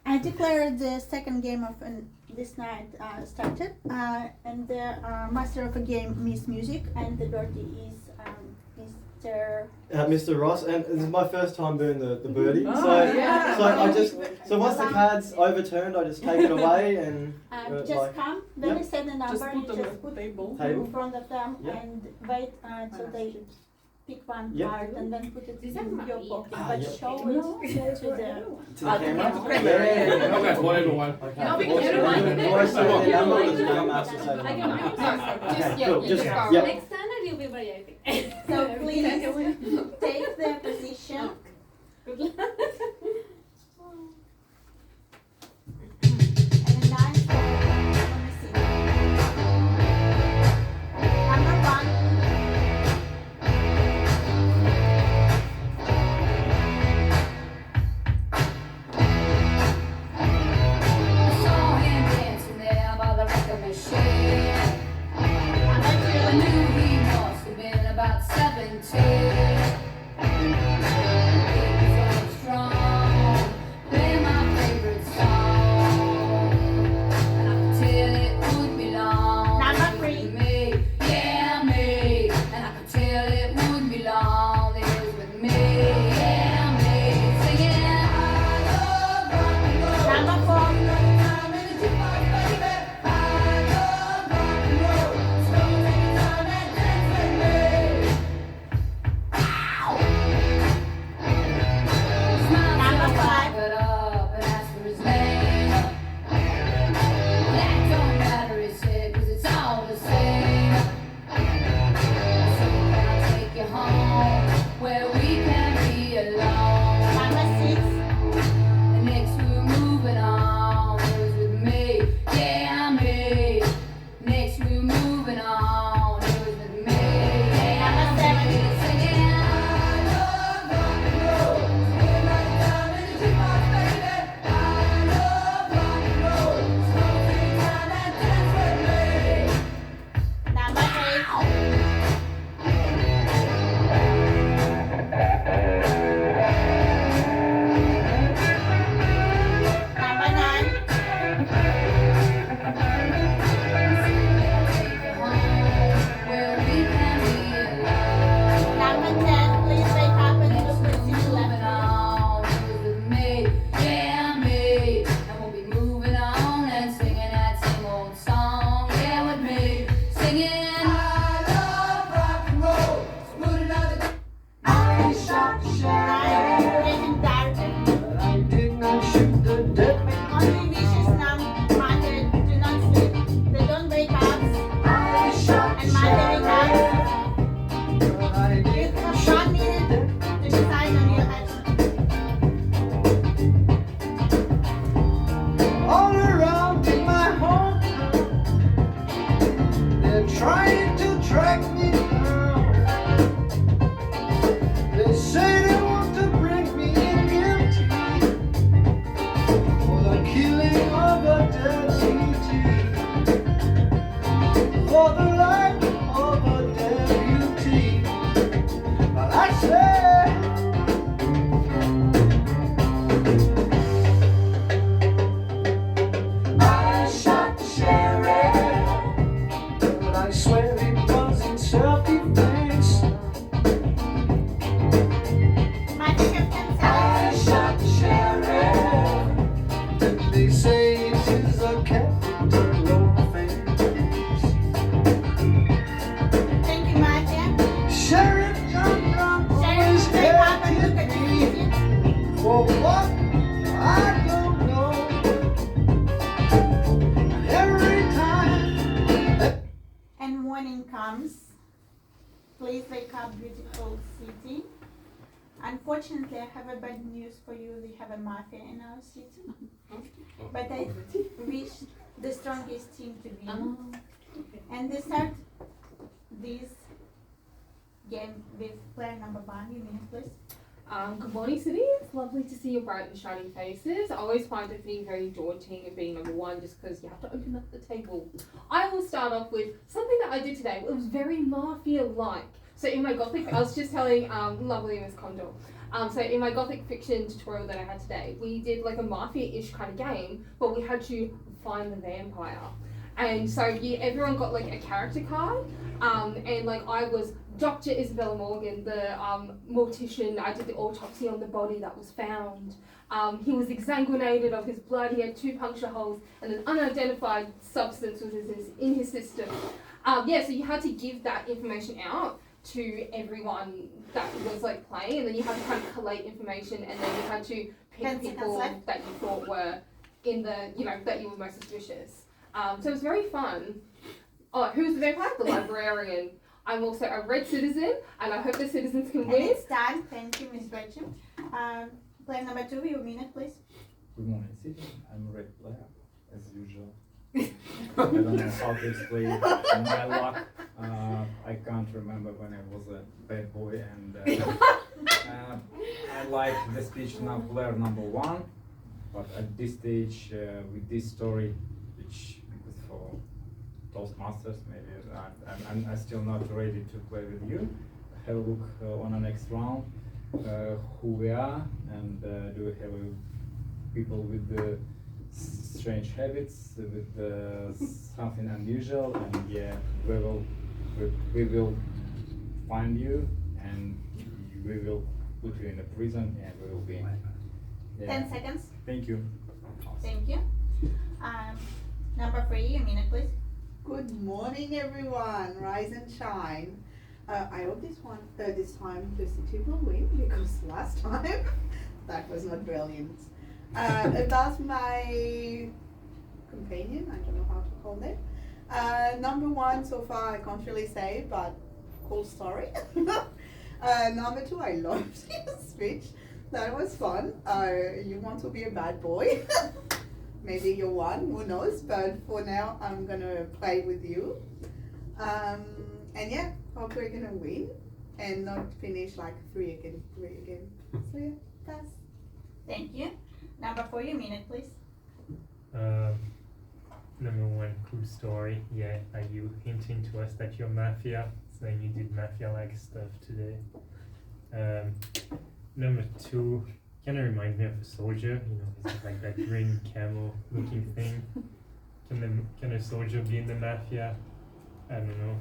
I declare the second game of this night started, and the master of the game, Miss Music, and the birdie is Mr. Mr. Ross, and this is my first time doing the birdie. Oh, So once the card's overturned, I just take it away and just come. When I say the number, Just you put just put table. in front of them Yep. and wait till they pick one Yep. card and then put it Is in that your Mafia? pocket, Ah, but yep. show it to the. to the camera. Yeah. Okay, one everyone. Okay. No, Awesome. everyone. Do I say the number or does No, mum have to say the I number? can Okay, just cool. Just yeah. yep. Next time you'll be very epic. So please take the position. Good luck. And a nice let me see. Number one. I saw him dancing there by the record machine. I knew he must have been about 17. He was so strong, playing my favorite song. And I could tell it would be long. Number three. With me, yeah, me. And I could tell it would be long. It was with me, yeah, me. Singing, I love rock and roll. Number four. Number five. Got up and asked for his name. That don't matter, he said, 'cause it's all the same. So can I take you home where we can be alone? Number six. And next we were moving on. It was with me, yeah, me. Next we were moving on. It was with me, yeah, Number seven. me. Singing, I love rock and roll. Spend my time in the jukebox, baby. I love rock and roll. So take time and dance with me. Number eight. Number nine. Take you home where we can be alone. Number 10. Please wake up and Next look we're what you moving left. on, it was with me, yeah, me. And we'll be moving on and singing that same old song, yeah, with me. Singing, I love rock and roll. So put another I shot the Nine. Legendary. I did not shoot the dead man. Only wishes mother do not sleep. They don't wake up. I shot And mother wake up. I You did not have shoot 1 minute to decide on your action. all around in my home. They're trying to track me down. They say they want to bring me in guilty for the killing of a deputy, for the life of a deputy. But I say, I shot the sheriff, but I swear it was in self-defense. Mother Captain I says, shot the sheriff, and they say it is a capital offense. thank you, Mother. Sheriff John Brown always Sheriff, wake up and look hated at me you. for what I don't know. And every time And morning comes. Please wake up, beautiful city. Unfortunately, I have a bad news for you. We have a mafia in our city. But I wish the strongest team to win. And they start this game with player number 1. You mean, please? Good morning, City. It's lovely to see your bright and shining faces. I always find it being very daunting and being number one just because you have to open up the table. I will start off with something that I did today. It was very Mafia-like. So in my Gothic, I was just telling lovely Miss Condor. So in my Gothic fiction tutorial that I had today, we did like a Mafia-ish kind of game, but we had to find the vampire. And so everyone got like a character card, and like I was Dr. Isabella Morgan, the mortician. I did the autopsy on the body that was found. He was exsanguinated of his blood. He had 2 puncture holes, and an unidentified substance was in his system. So you had to give that information out to everyone that was like playing, and then you had to kind of collate information, and then you had to pick people that you thought were in the, that you were most suspicious. So it was very fun. Oh, who's the vampire? The librarian. I'm also a red citizen, and I hope the citizens can win. And it's done. Thank you, Miss Rachel. Player number 2, your minute, please. Good morning, City. I'm a red player, as usual. I don't know how to explain my luck. I can't remember when I was a bad boy, and I like the speech now, player number 1. But at this stage, with this story, which is for Toastmasters, maybe I'm still not ready to play with you. Have a look on the next round, who we are, and do we have people with the strange habits, with something unusual, and we will find you, and we will put you in a prison, and we will be. 10 seconds. Thank you. Thank you. Number 3, your minute, please. Good morning, everyone. Rise and shine. I hope this time the City will win, because last time that was not brilliant. About my companion, I don't know how to call them. Number 1 so far, I can't really say, but cool story. Number 2, I loved his speech. That was fun. You want to be a bad boy? Maybe you're one, who knows? But for now, I'm gonna play with you. And yeah, hope we're gonna win and not finish like 3 again. So yeah, pass. Thank you. Number 4, your minute, please. Number 1, cool story. Yeah, are you hinting to us that you're Mafia? Saying you did Mafia-like stuff today. Number 2, kind of reminds me of a soldier. He's like that green camel-looking thing. Can a soldier be in the Mafia? I don't know.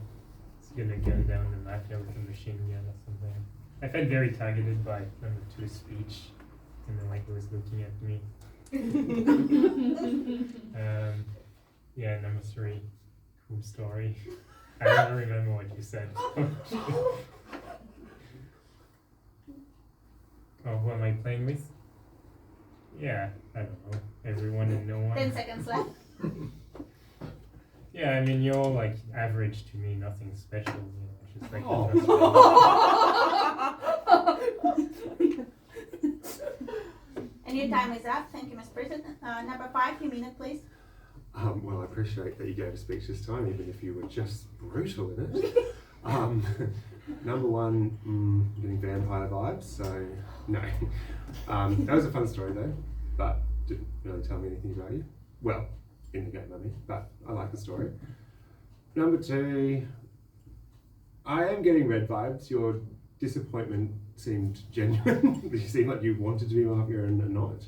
He's gonna gun down the Mafia with a machine gun or something. I felt very targeted by number 2's speech, and then like he was looking at me. Number 3, cool story. I don't remember what you said. Oh, who am I playing with? Yeah, I don't know. Everyone and no one. 10 seconds left. Yeah, I mean, you're all like average to me, nothing special. It's just like. And your time is up. Thank you, Ms. President. Number 5, your minute, please. Well, I appreciate that you gave a speech this time, even if you were just brutal in it. Number 1, getting vampire vibes, so no. That was a fun story though, but didn't really tell me anything about you. Well, in the game, I mean, but I like the story. Number 2, I am getting red vibes. Your disappointment seemed genuine. You seemed like you wanted to be Mafia and not.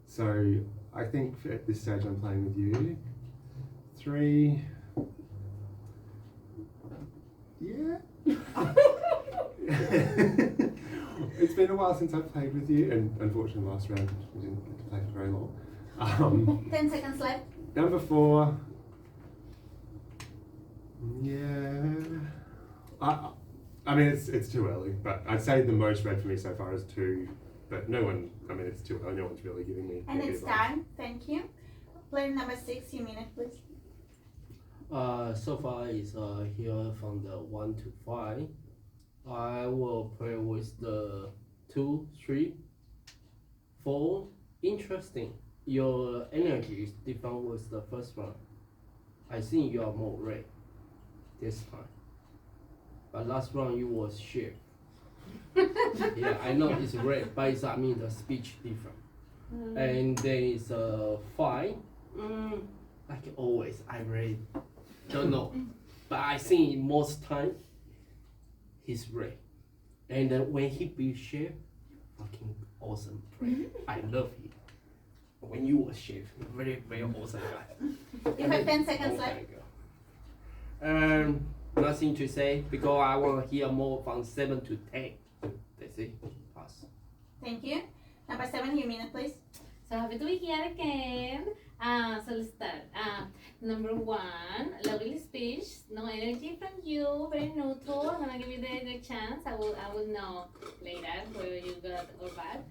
So I think at this stage I'm playing with you. 3. Yeah. It's been a while since I've played with you, and unfortunately last round we didn't get to play for very long. 10 seconds left. Number 4. Yeah. I mean, it's too early, but I'd say the most red for me so far is 2. But no one, I mean, it's too early. No one's really giving me. And it's done. Thank you. Player number 6, your minute, please. So far is here from the 1 to 5. I will play with the 2, 3, 4. Interesting. Your energy is different with the first one. I think you are more red this time. But last round you was shape. Yeah, I know it's red, but it's, I mean the speech different. And then it's 5. Like always, I really don't know, but I think most time he's red. And when he be share, fucking awesome play. I love him. When you were chef, very very awesome guy. You have 10 seconds left. Nothing to say because I want to hear more from 7 to 10. That's it. Pass. Thank you. Number 7, your minute, please. So happy to be here again. So let's start. Number 1, lovely speech, no energy from you, very neutral. I'm gonna give you the chance. I will know later whether you good or bad.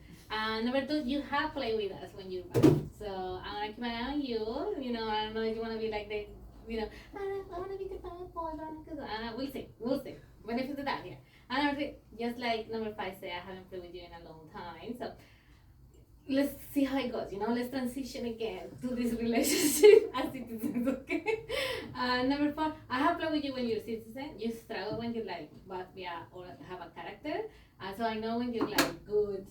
Number 2, you have played with us when you're bad. So I'm gonna keep an eye on you. You know, I don't know if you wanna be like the, I wanna be the bad boy, but we'll see. Benefit of that, yeah. And number 3, just like number 5 say, I haven't played with you in a long time. So let's see how it goes, let's transition again to this relationship as citizens, okay? Number 4, I have played with you when you're a citizen. You struggle when you're like Mafia or have a character. So I know when you're like good,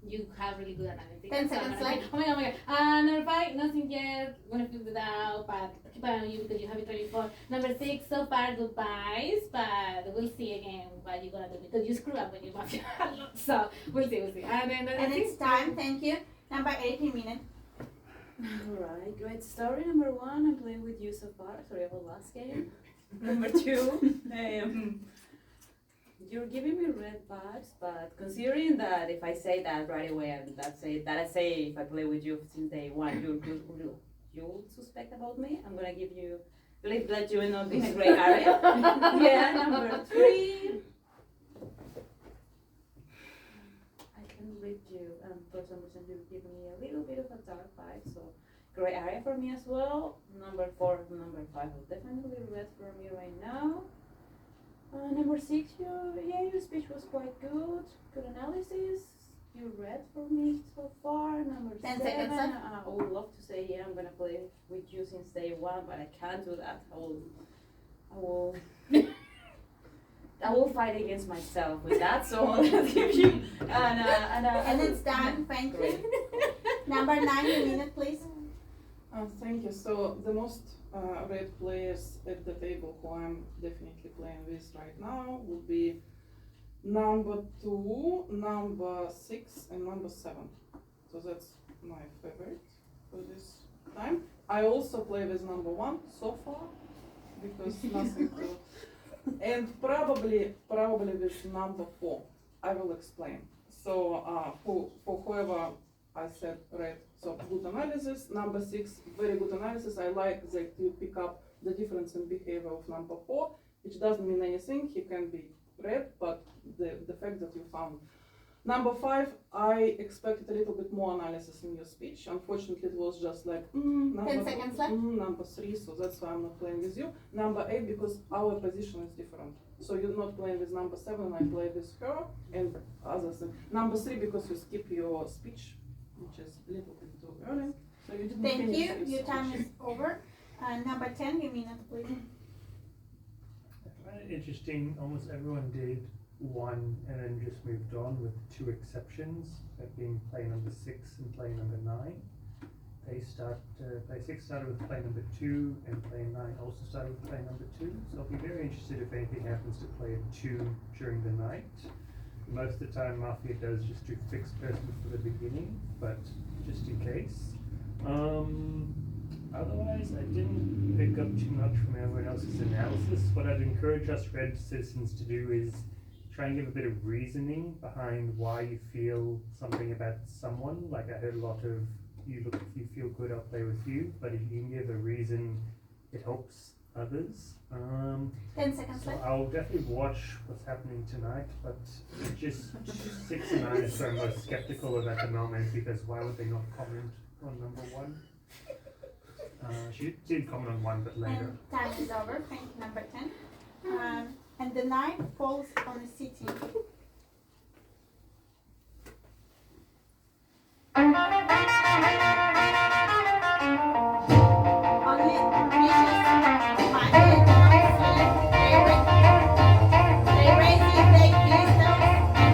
you have really good analytics. 10 seconds left. Oh my god. Number 5, nothing yet. Gonna figure it out, but keep an eye on you because you have it ready for. Number 6, so far goodbyes, but we'll see again what you're gonna do because you screw up when you're Mafia. So we'll see. And it's time, thank you. Number 8, your minute. Alright, great story. Number 1, I'm playing with you so far. Sorry about last game. Number 2, you're giving me red vibes, but considering that if I say that right away and that I say if I play with you since day 1, you'll suspect about me. I'm gonna give you let you know this gray area. Yeah, number 3. I can read you, and for some reason you're giving me a little bit of a dark vibe, so gray area for me as well. Number 4, number 5 will definitely red for me right now. Number 6, your speech was quite good. Good analysis. You read for me so far. Number 10 7, seconds left. I would love to say I'm gonna play with you since day 1, but I can't do that. I will fight against myself with that. So I'll give you And it's done, thank you. Number 9, your minute, please. Thank you. So the most red players at the table who I'm definitely playing with right now will be number 2, number 6, and number 7. So that's my favorite for this time. I also play with number 1 so far because nothing to. And probably with number 4. I will explain. So for whoever I said red, so good analysis. Number 6, very good analysis. I like that you pick up the difference in behavior of number 4, which doesn't mean anything. He can be red, but the fact that you found. Number 5, I expected a little bit more analysis in your speech. Unfortunately, it was just like, 10 seconds left. Number 3, so that's why I'm not playing with you. Number 8, because our position is different. So you're not playing with number 7, I play with her, and others. Number 3, because you skip your speech, which is a little bit too early. So you didn't Thank finish you, your your time speech. is over. Number 10, your minute, please. Interesting, almost everyone did 1 and then just moved on with 2 exceptions, that being play number 6 and play number 9. Play 6 started with play number 2 and play 9 also started with play number 2. So I'll be very interested if anything happens to play 2 during the night. Most of the time Mafia does just do fixed person for the beginning, but just in case. Otherwise, I didn't pick up too much from everyone else's analysis. What I'd encourage us red citizens to do is try and give a bit of reasoning behind why you feel something about someone. Like I heard a lot of, if you feel good, I'll play with you. But if you can give a reason, it helps others. 10 seconds So left. I'll definitely watch what's happening tonight, but just 6 and 9 is where I'm most skeptical of at the moment, because why would they not comment on number 1? She did comment on 1, but later. And time is over. Thank you, number 10. And the 9 falls on the city. Only vicious minded ones, they raise you, take pistols, and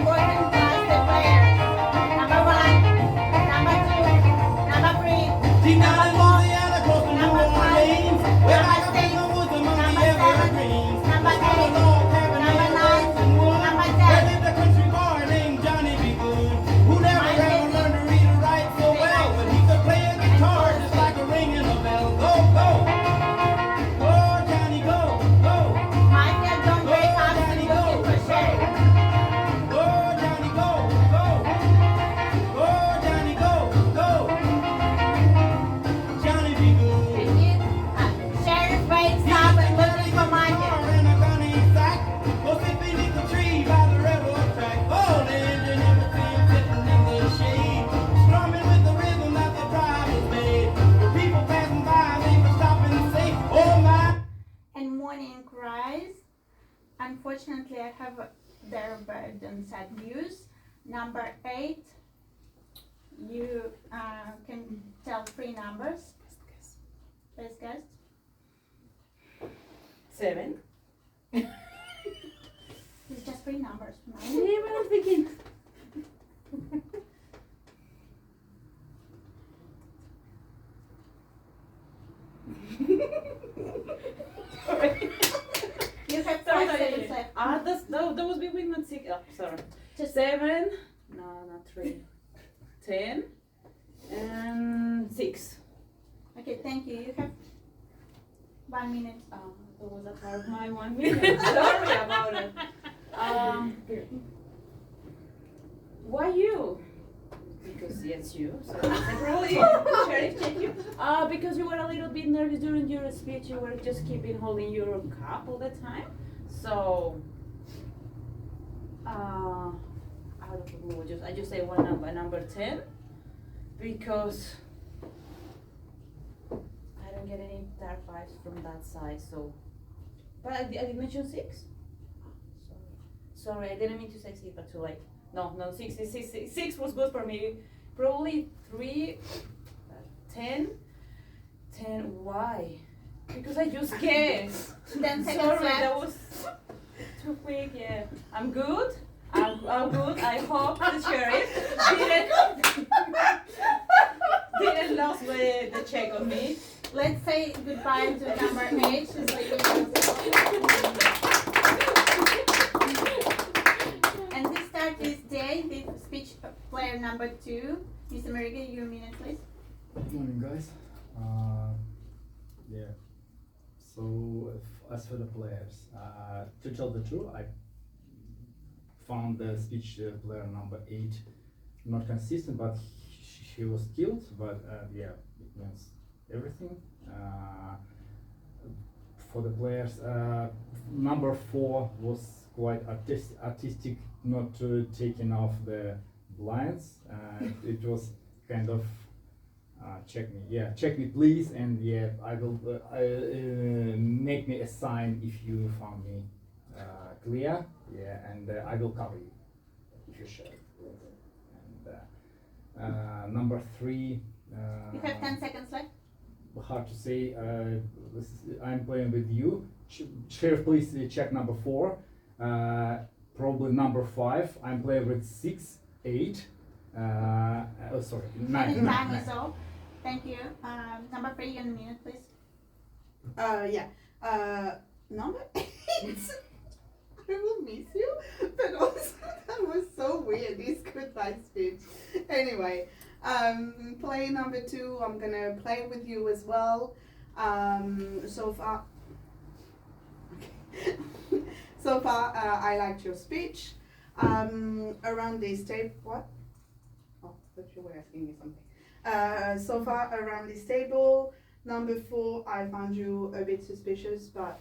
Deep down in Number Louisiana, close to New Number five. Orleans, way Number back up in six. the woods among Number the seven. evergreens. Number Found a eight. log cabin Number made of nine. earth and wood. Number There 10. lived a country boy named Johnny B. Good, who never My ever business. learned to read or write so Very well, nice. but he could play a guitar And just like a ringing a bell. Go, go. Go, Johnny, go, go. Mafia, don't break up. Johnny, We're looking go, for go. sheriff. Go, Johnny, go, go. Go, Johnny, go, go. Johnny be good. And you, sheriff wakes up and looking for Mafia. In a gunny sack, go sit beneath the tree by the railroad track. Oh, the engine in the field sitting in the shade, strumming with the rhythm that the drivers made. The people passing by, they would stop and say, oh my. And morning cries. Unfortunately, I have their bad and sad news. Number 8, you can tell 3 numbers. Best guess. 7. It's just 3 numbers. Yeah, but I'm thinking. You have 5 seconds left. That was between my 6. Oh, sorry. Just 7. No, not 3. 10. And 6. Okay, thank you. You have 1 minute. That was a part of my 1 minute. Sorry about it. Why you? Because yes, you. So I probably sheriff check you. Because you were a little bit nervous during your speech. You were just keeping holding your cup all the time. So I don't know. I just say one number 10, because I don't get any dark vibes from that side. So, but I did mention 6. Sorry, I didn't mean to say 6, but too late. No, 6 was good for me. Probably 3, 10. 10, why? Because I just guessed. 10 seconds Sorry, left. that was too quick, yeah. I'm good. I'm good. I hope the sheriff didn't lose the check on me. Let's say goodbye to number 8. She's leaving us. And we start this day with speech player number 2. Miss America, your minute, please. Good morning, guys. Yeah. So, as for the players, to tell the truth, I found the speech player number 8 not consistent, but he was killed. But yeah, it means everything. For the players, number 4 was quite artistic, not taking off the blinds. It was kind of check me please, and yeah, I will make me a sign if you found me clear, and I will cover you if you share. And number 3. You have 10 seconds left. Hard to say. I'm playing with you. Sheriff, please check number 4. Probably number 5. I'm playing with 6, 8. Sorry, 9. And time is up. Thank you. Number 3, your minute, please. Number 8. I will miss you, but also that was so weird, this goodbye speech. Anyway, play number 2, I'm gonna play with you as well. So far, I liked your speech. Around this table, what? Oh, I thought you were asking me something. So far around this table, number 4, I found you a bit suspicious, but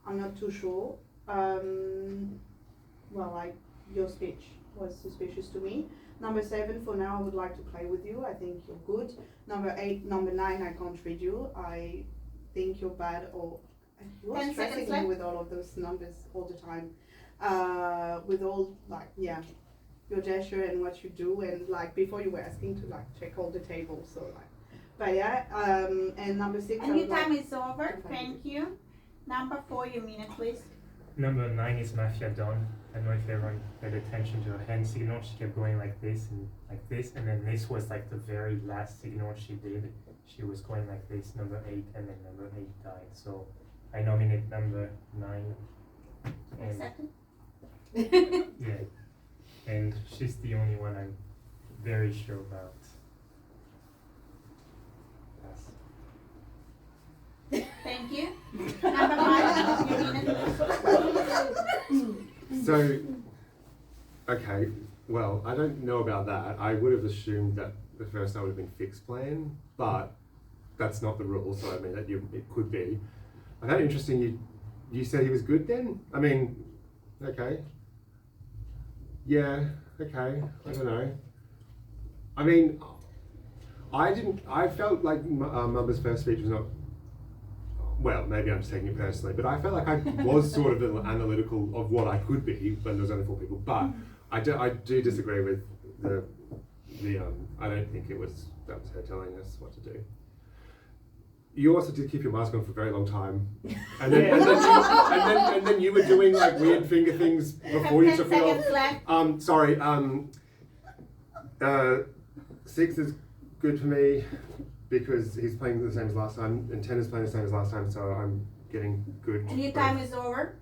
I'm not too sure. Your speech was suspicious to me. Number 7, for now, I would like to play with you. I think you're good. Number 8, number 9, I can't read you. I think you're bad, or you are 10 stressing seconds me left. with all of those numbers all the time. With all, your gesture and what you do, and before you were asking to check all the tables, so but yeah, and number 6. And your time is over. Thank you. Number 4, your minute, please. Number 9 is Mafia Don. I don't know if everyone paid attention to her hand signal. She kept going like this, and then this was like the very last signal she did. She was going like this, number 8, and then number 8 died. So I nominate number 9. And Accepted. yeah, and she's the only one I'm very sure about. Pass. Thank you. Number 5, your minute. So, okay, well, I don't know about that. I would have assumed that the first night would have been fixed plan, but that's not the rule, so I mean, it could be. I found it interesting, you said he was good then? I mean, okay. Yeah, okay, I don't know. I mean, I felt like Mumba's first speech was not, well, maybe I'm just taking it personally, but I felt like I was sort of analytical of what I could be when there was only 4 people, but I do disagree with the I don't think that was her telling us what to do. You also did keep your mask on for a very long time, and then you were doing like weird finger things before you took it off. Sorry. 6 is good for me because he's playing the same as last time, and 10 is playing the same as last time, so I'm getting good. And your time is over.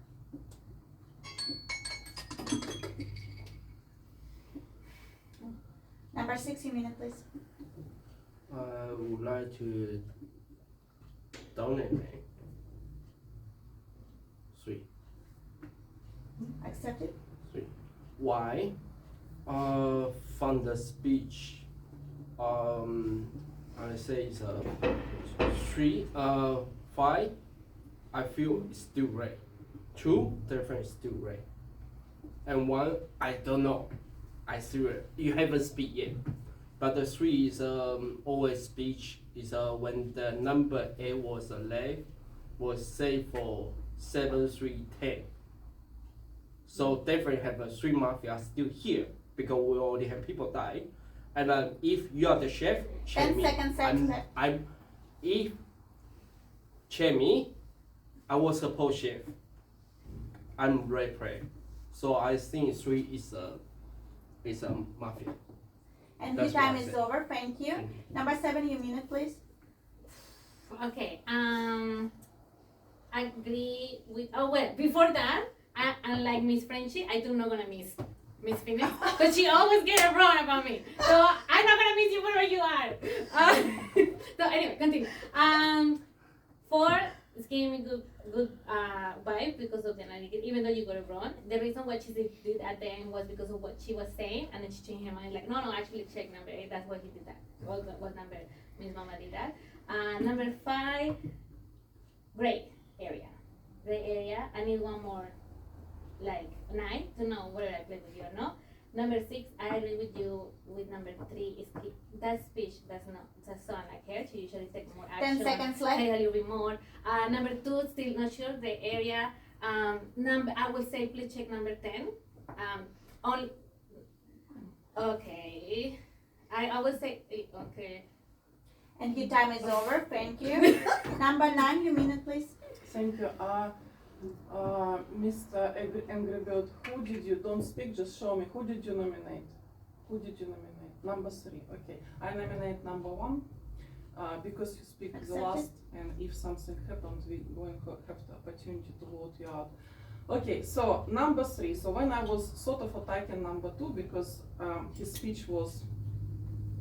Number 6, your minute, please. I would like to donate 3. Accepted. 3. Why? From the speech, I say it's 3. 5. I feel it's still red. 2, definitely still red. And 1, I don't know. I still you haven't speak yet. But the 3 is always speech is when the number 8 was left was saved for 7, 3, 10. So definitely have a 3 mafia still here because we already have people die. And if you are the chef, check 10 me. seconds left. If check me, I was supposed chef. I'm red player. So I think 3 is a mafia. And That's your time what I is said. over. Thank you. Number 7, your minute, please. Okay. I agree with. Oh well, before that, unlike Miss Frenchie, I do not gonna miss Miss Phoenix, but she always get it wrong about me. So I'm not gonna miss you wherever you are. So anyway, continue. 4 is giving me good vibe because of the analytics, even though you got it wrong. The reason why she did at the end was because of what she was saying, and then she changed her mind. Like, no, actually check number 8. That's why he did that. What number Miss Mama did that? Number 5, gray area. Gray area. I need one more, like 9 to know whether I play with you or not. Number 6, I agree with you with number 3. Is that speech does not sound like her. She usually takes more action. 10 seconds left. A little bit more. Number 2, still not sure. The area. I will say please check number 10. Only. Okay. I will say okay. And your time is over. Thank you. Number 9, your minute, please. Thank you. Mr. Angry Bird, who did you, don't speak, just show me, who did you nominate? Who did you nominate? Number 3, okay. I nominate number 1, because you speak the last, and if something happens, we're going to have the opportunity to vote you out. Okay, so number 3, so when I was sort of attacking number 2, because his speech was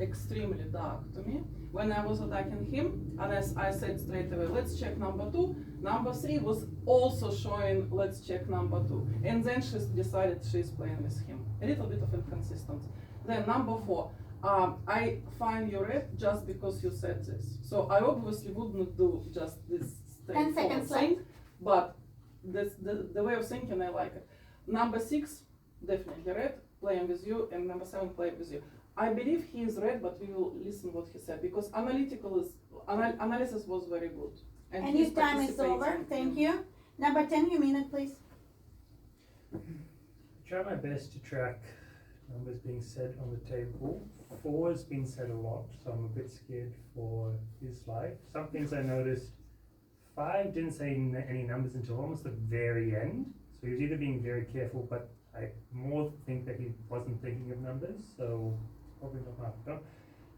extremely dark to me, when I was attacking him, and as I said straight away, let's check number 2, number 3 was also showing, let's check number 2. And then she decided she's playing with him. A little bit of inconsistency. Then number 4, I find you red just because you said this. So I obviously wouldn't do just this 10 straightforward seconds thing, left. but the way of thinking, I like it. Number 6, definitely red, playing with you, and number 7, playing with you. I believe he is red, but we will listen what he said, because analysis was very good. And your time is over. Thank you. Number 10, your minute, please. Try my best to track numbers being said on the table. 4 has been said a lot, so I'm a bit scared for his life. Some things I noticed, 5 didn't say any numbers until almost the very end, So he was either being very careful, but I more think that he wasn't thinking of numbers, so probably not Mafia.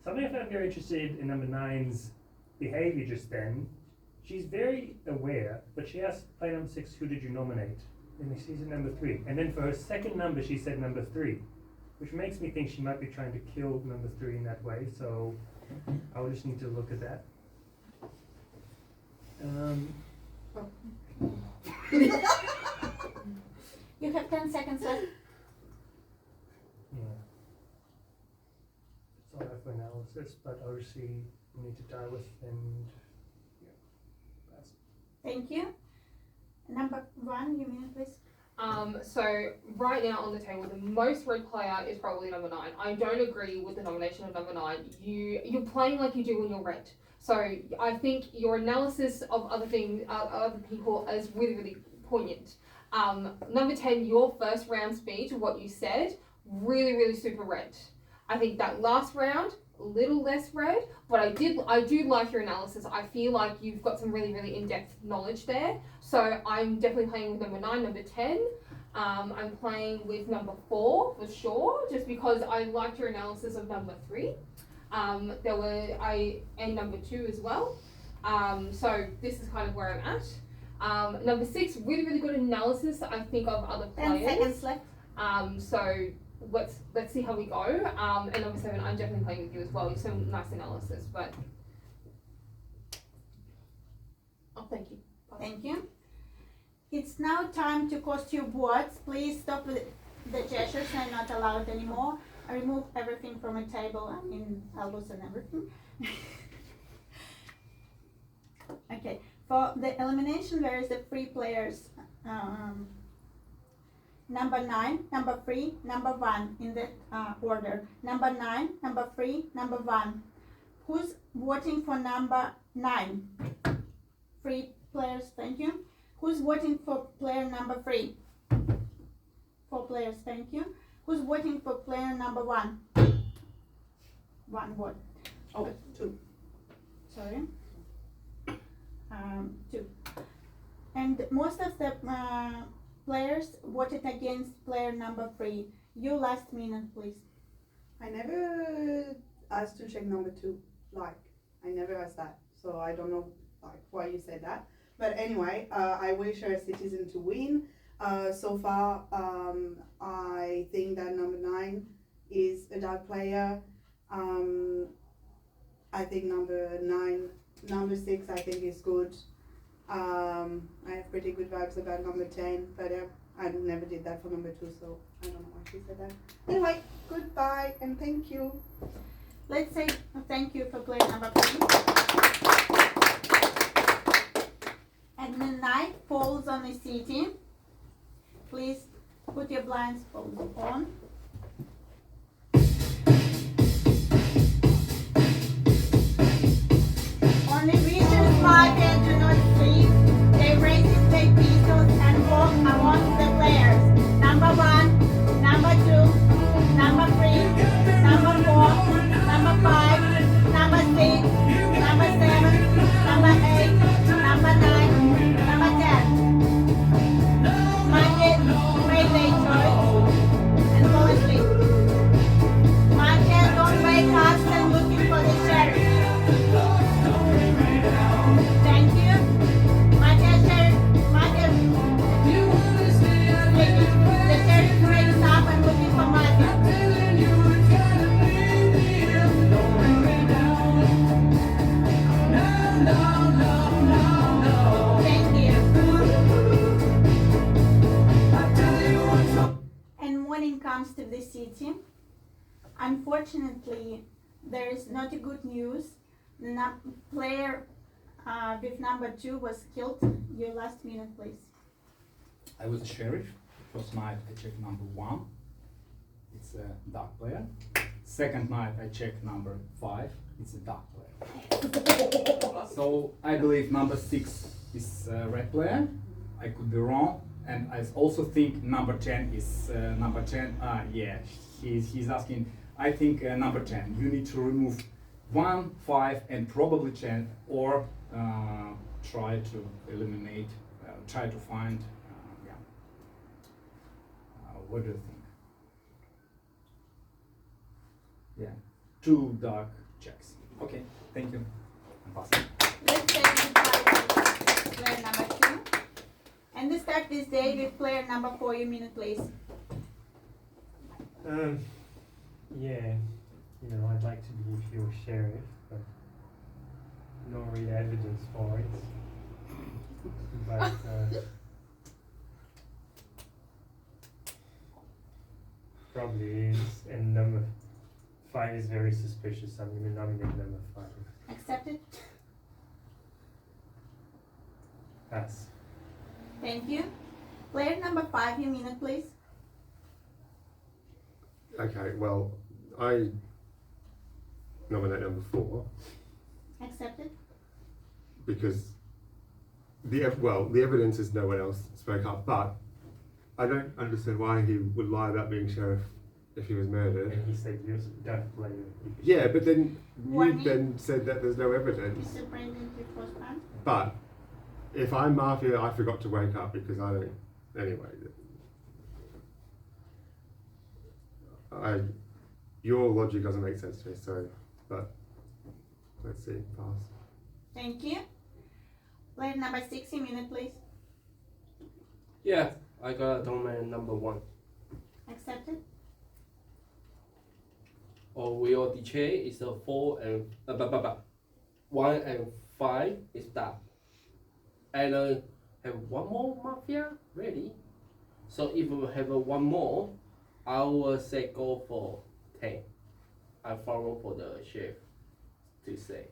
Something I found very interested in number 9's behavior just then. She's very aware, but she asked player number 6, who did you nominate? And she said number 3. And then for her second number, she said number 3, which makes me think she might be trying to kill number 3 in that way. So I will just need to look at that. You have 10 seconds left. Yeah. It's all right for analysis, but obviously we need to die with and pass. Thank you. Number 1, you mean please? So right now on the table, the most red player is probably number 9. I don't agree with the nomination of number 9. You're playing like you do when you're red. So I think your analysis of other things, other people, is really, really poignant. Number 10, your first round speech, what you said, really, really super red. I think that last round, a little less red, but I do like your analysis. I feel like you've got some really, really in-depth knowledge there. So I'm definitely playing with number 9, number 10. I'm playing with number 4 for sure, just because I liked your analysis of number 3. And number 2 as well. So this is kind of where I'm at. Number 6, really, really good analysis, I think, of other 10 players. seconds left. So let's see how we go. And number 7, I'm definitely playing with you as well. You some nice analysis, but thank you. Thank you. It's now time to cast your boards. Please stop the gestures. They're not allowed anymore. I remove everything from a table. I mean, elbows and everything. Okay. For the elimination, there is the 3 players. Number 9, number 3, number 1 in the order. Number 9, number 3, number 1. Who's voting for number 9? 3 players, thank you. Who's voting for player number 3? 4 players, thank you. Who's voting for player number 1? 1 vote. Oh, 2. Sorry. 2. And most of the players voted against player number 3. You last minute, please. I never asked to check number 2. Like, I never asked that. So I don't know why you said that. But anyway, I wish our citizen to win. So far, I think that number 9 is a dark player. I think number 6 I think is good. I have pretty good vibes about number 10, but I never did that for number 2, so I don't know why she said that. Anyway, goodbye and thank you. Let's say thank you for player number 3. And the night falls on the city. Please put your blindfolds on. Only vicious Mafia do not sleep. They raise their pistols and walk among the players. Number 1, number 2, number 3, number 4, number 5, number 6, number 7, number 8, number 9, number 10. Mafia made their choice and fall asleep. Mafia don't wake up and looking for the sheriff. Thank you. Mafia sheriff, Mafia sleeping. The sheriff wakes up and looking for Mafia. Thank you. And morning comes to the city. Unfortunately, there is not a good news. The player with number 2 was killed. Your last minute, please. I was a sheriff. First night I checked number 1. It's a dark player. Second night I checked number 5. It's a dark player. So I believe number 6 is a red player. I could be wrong. And I also think number 10 is number 10. Yeah, he's asking. I think number 10. You need to remove 1, 5, and probably 10, or try to eliminate, try to find. Yeah. what do you think? Yeah, two dark checks. Okay, thank you. I'm passing. Let's say goodbye to player number 2. And we start this day with player number 4. You minute, please. Yeah, you know, I'd like to be your sheriff, but no real evidence for it. But probably is, and number 5 is very suspicious. I'm going to nominate number 5. Accepted. Pass. Thank you. Player number 5. You minute, please. Okay, well, I nominate number 4 Accepted. because the evidence is no one else spoke up, but I don't understand why he would lie about being sheriff if he was murdered. And he said, you don't blame him. Yeah, but then Warning. you then said that there's no evidence. Mr. Brendan, you postpone. But if I'm Mafia, I forgot to wake up because I don't. Anyway, your logic doesn't make sense to me. So, but let's see, pass. Thank you. Player number 6. You minute, please. Yeah, I got domain number 1. Accepted. Real decay is a 4 and 1 and 5 is that. And have one more Mafia ready. So if we have one more, I will say go for 10. I follow for the chef to say.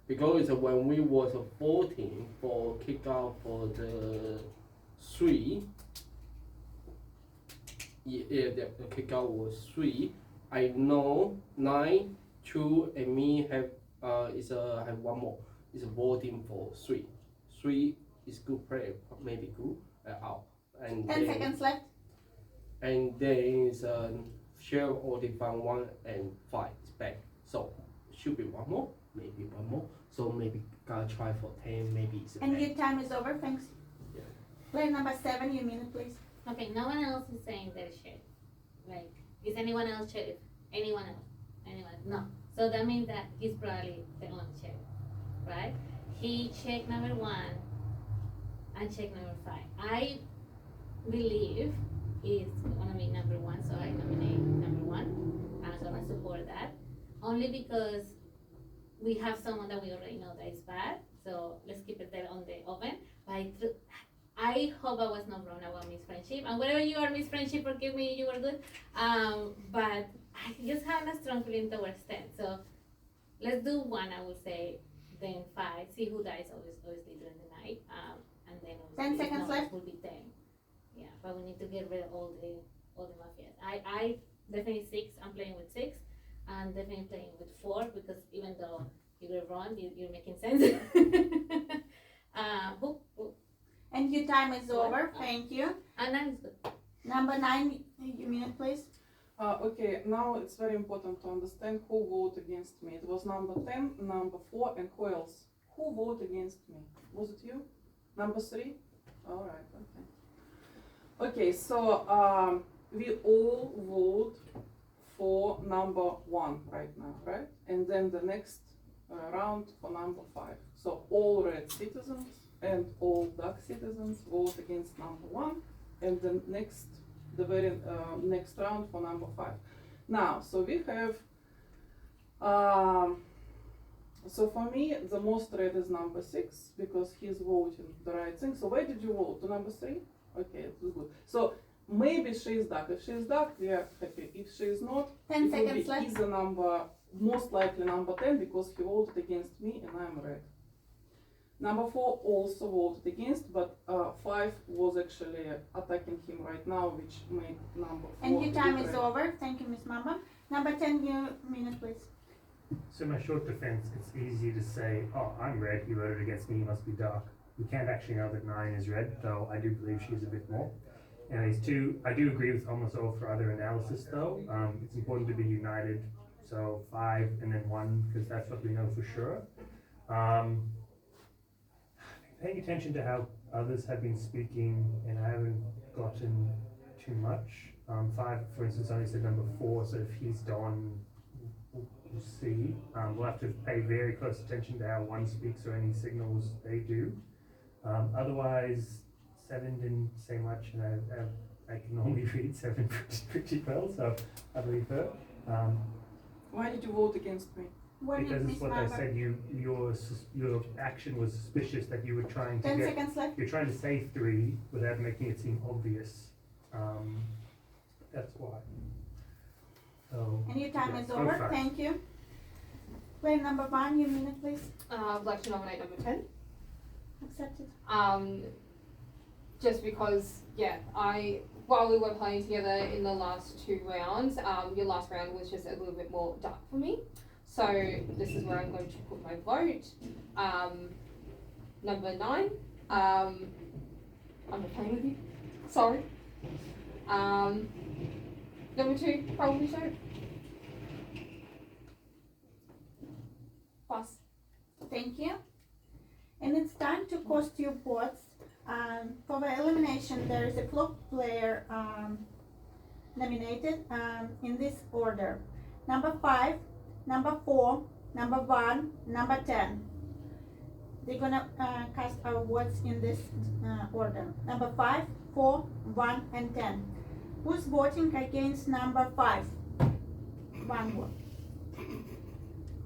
Because when we was 14 for kick out for the 3, the kick out was 3. I know 9, 2, and me have have one more. Is voting for 3. 3 is good player, maybe good out. And 10 seconds left. And then is share already found 1 and 5 is back. So should be one more, maybe one more. So maybe gotta try for 10, maybe it's And back. your time is over. Thanks. Yeah. Player number 7. You minute, please. Okay, no one else is saying they're sheriff. Like, is anyone else sheriff? Anyone else? Anyone? No. So that means that he's probably the only sheriff, right? He checked number 1 and checked number 5. I believe is gonna be number 1, so I nominate number 1. I'm gonna support that. Only because we have someone that we already know that is bad, so let's keep it there on the oven. But I hope I was not wrong about Miss Friendship. And whatever you are, Miss Friendship, forgive me, you were good. But I just have a strong feeling towards 10. So let's do 1, I would say, then 5. See who dies obviously during the night. And then 10 seconds left. Will be 10. Yeah, but we need to get rid of all the mafias. I definitely 6. I'm playing with 6. And definitely playing with 4 because even though you were wrong, you're making sense. And your time is over. Thank you. And 9 is good. Number 9. You minute, please. Okay, now it's very important to understand who voted against me. It was number 10, number 4, and who else? Who voted against me? Was it you? Number 3? Alright, okay. Okay, so we all vote for number 1 right now, right? And then the next round for number 5. So all red citizens and all dark citizens vote against number 1, and the very next round for number 5. Now, so we have, so for me, the most red is number 6 because he's voting the right thing. So where did you vote? To number 3? Okay, it was good. So maybe she is dark. If she is dark, we are happy. If she is not, 10 it will seconds be left. either most likely number 10 because he voted against me and I'm red. Number 4 also voted against, but 5 was actually attacking him right now, which made number 4. And your time red. is over. Thank you, Miss Mamba. Number 10, your minute, please. So my short defense, it's easy to say, oh, I'm red, he voted against me, he must be dark. We can't actually know that 9 is red, though I do believe she's a bit more. And these 2, I do agree with almost all for other analysis though. It's important to be united, so 5 and then 1, because that's what we know for sure. Paying attention to how others have been speaking, and I haven't gotten too much. 5, for instance, only said number 4, so if he's Don, we'll see. We'll have to pay very close attention to how 1 speaks or any signals they do. Otherwise, 7 didn't say much, and I can normally read 7 pretty well, so I believe her. Why did you vote against me? Because it's what I said, your action was suspicious, that you were trying to 10 get, seconds left. you're trying to say 3 without making it seem obvious. That's why. So, And your time yeah, is go over. for it. Thank you. Player number 1, your minute, please. I'd like to nominate number 10. Accepted. Just because, while we were playing together in the last 2 rounds, your last round was just a little bit more dark for me. So this is where I'm going to put my vote. Number 9. I'm not playing with you. Sorry. Number 2, probably so. Pass. Thank you. And it's time to cost your pots. For the elimination, there is a flop player nominated in this order. Number 5, number 4, number 1, number 10. They're gonna cast our votes in this order. Number 5, 4, 1, and 10. Who's voting against number 5? 1 vote.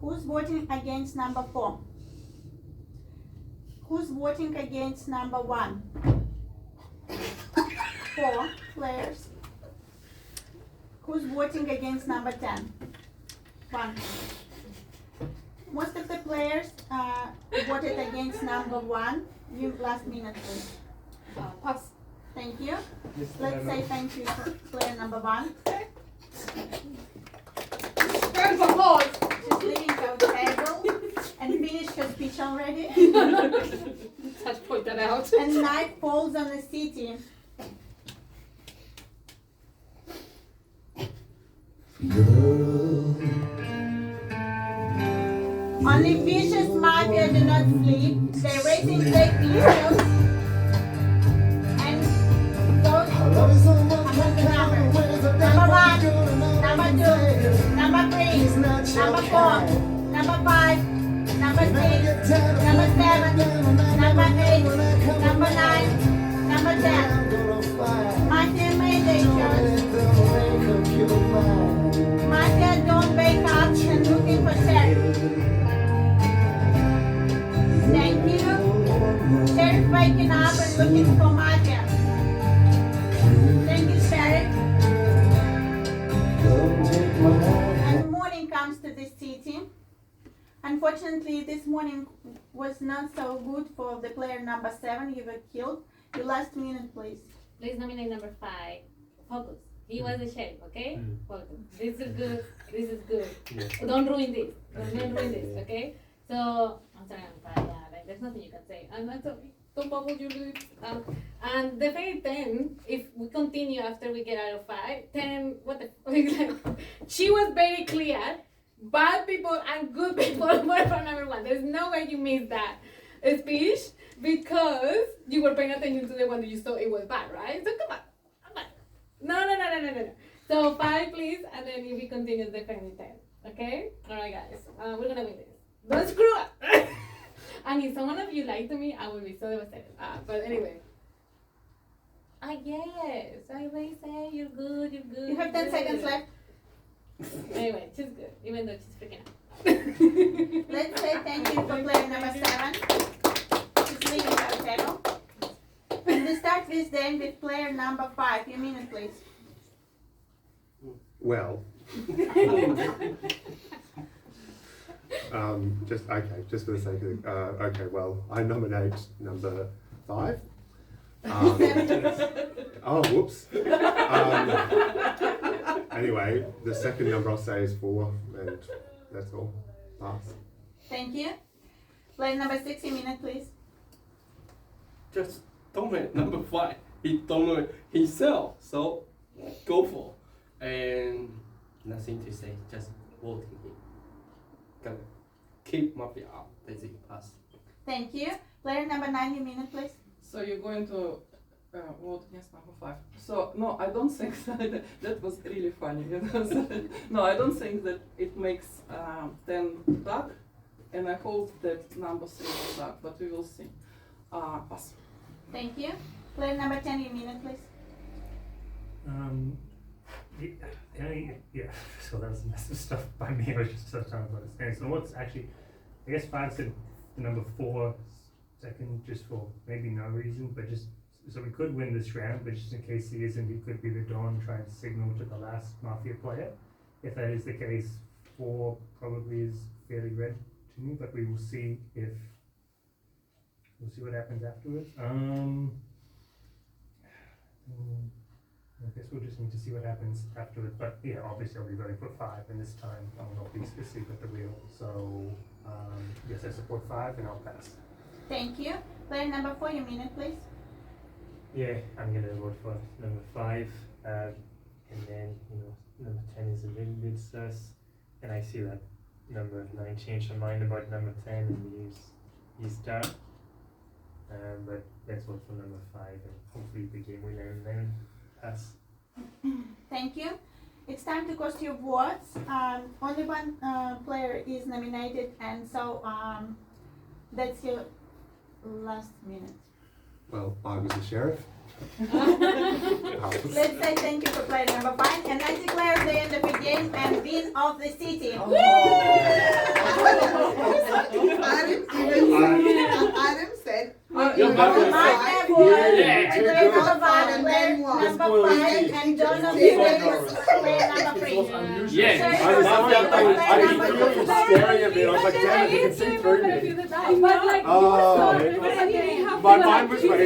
Who's voting against number 4? Who's voting against number 1? 4 players. Who's voting against number 10? 1. Most of the players voted against number 1. You last minute, please. Pass. Thank you. Let's say thank you to player number 1. Round of applause. She's leaving our table and finished her speech already. Had to point that out. And night falls on the city. Only vicious mafia do not sleep. They're raising fake news. And those among the numbers. Number 1, number 2, number 3, number 4, number 5, number 6, number 7, number 8, number 9, number 10. Mafia made their choice. Mafia don't wake up and looking for sheriff. Thank you. Sheriff waking up and looking for Mafia. Thank you, Sheriff. And morning comes to this city. Unfortunately, this morning was not so good for the player number 7. You were killed. Your last minute, please. Please nominate number 5. Focus. He was the sheriff, okay? Focus. This is good. This is good. Yeah. Don't ruin this. Don't ruin this, okay? So, I'm sorry, I'm tired. Yeah, like, there's nothing you can say. I'm not sorry. Don't bubble your lips. And definitely 10, if we continue after we get out of 5, 10, what the fuck? She was very clear. Bad people and good people were for number 1. There's no way you missed that speech because you were paying attention to the one that you saw it was bad, right? So come on. No. So 5, please, and then if we continue, definitely 10. Okay? Alright, guys. We're gonna win this. Don't screw up! And if someone of you lied to me, I will be so devastated. But anyway. Yes. I always say you're good, you're good. You have 10 seconds left. Anyway, she's good, even though she's freaking out. Let's say thank you for player number 7. She's leaving our table. And we start this game with player number 5. Your minute, please. Well, just for the sake of well, I nominate number 5. Oh, whoops. Anyway, the second number I'll say is 4, and that's all. Pass. Thank you. Player number 6, your minute, please. Just dominate number 5. He dominated himself, so go for. And nothing to say, just voting him. Go. Keep Mafia up. That's it. Pass. Thank you. Player number 9, your minute, please. So you're going to vote against number 5. So no, I don't think that was really funny. You know? So, no, I don't think that it makes 10 duck, and I hope that number 3 will duck, but we will see. Pass. Thank you. Player number 10, your minute, please. Yeah, so that was massive stuff by me. I was just so talking about this. So what's actually, I guess 5 said the number 4 second just for maybe no reason, but just so we could win this round, but just in case he isn't, he could be the Don trying to signal to the last Mafia player. If that is the case, 4 probably is fairly red to me, but we will see we'll see what happens afterwards. I guess we'll just need to see what happens afterwards, but yeah, obviously I'll be voting for 5, and this time I will not be asleep at the wheel. So yes, I support 5, and I'll pass. Thank you. Player number 4, your minute, please. Yeah, I'm gonna vote for number 5, and then number 10 is a little bit sus, and I see that number 9 changed her mind about number 10 and use that. But let's vote for number 5, and hopefully the game will end then pass. Thank you. It's time to cast your votes. Only one player is nominated, and so that's your last minute. Well, I was the sheriff. Let's say thank you for player number 5, and I declare the end of the game and win of the city. Adam said. You're Mafia won, Yeah, player number 5, and player then one. number 5, and Jonathan player number 3. Yeah, I was really staring at me. I was like, damn it, you can see through me. But like, Oh, you were so my mind was ready.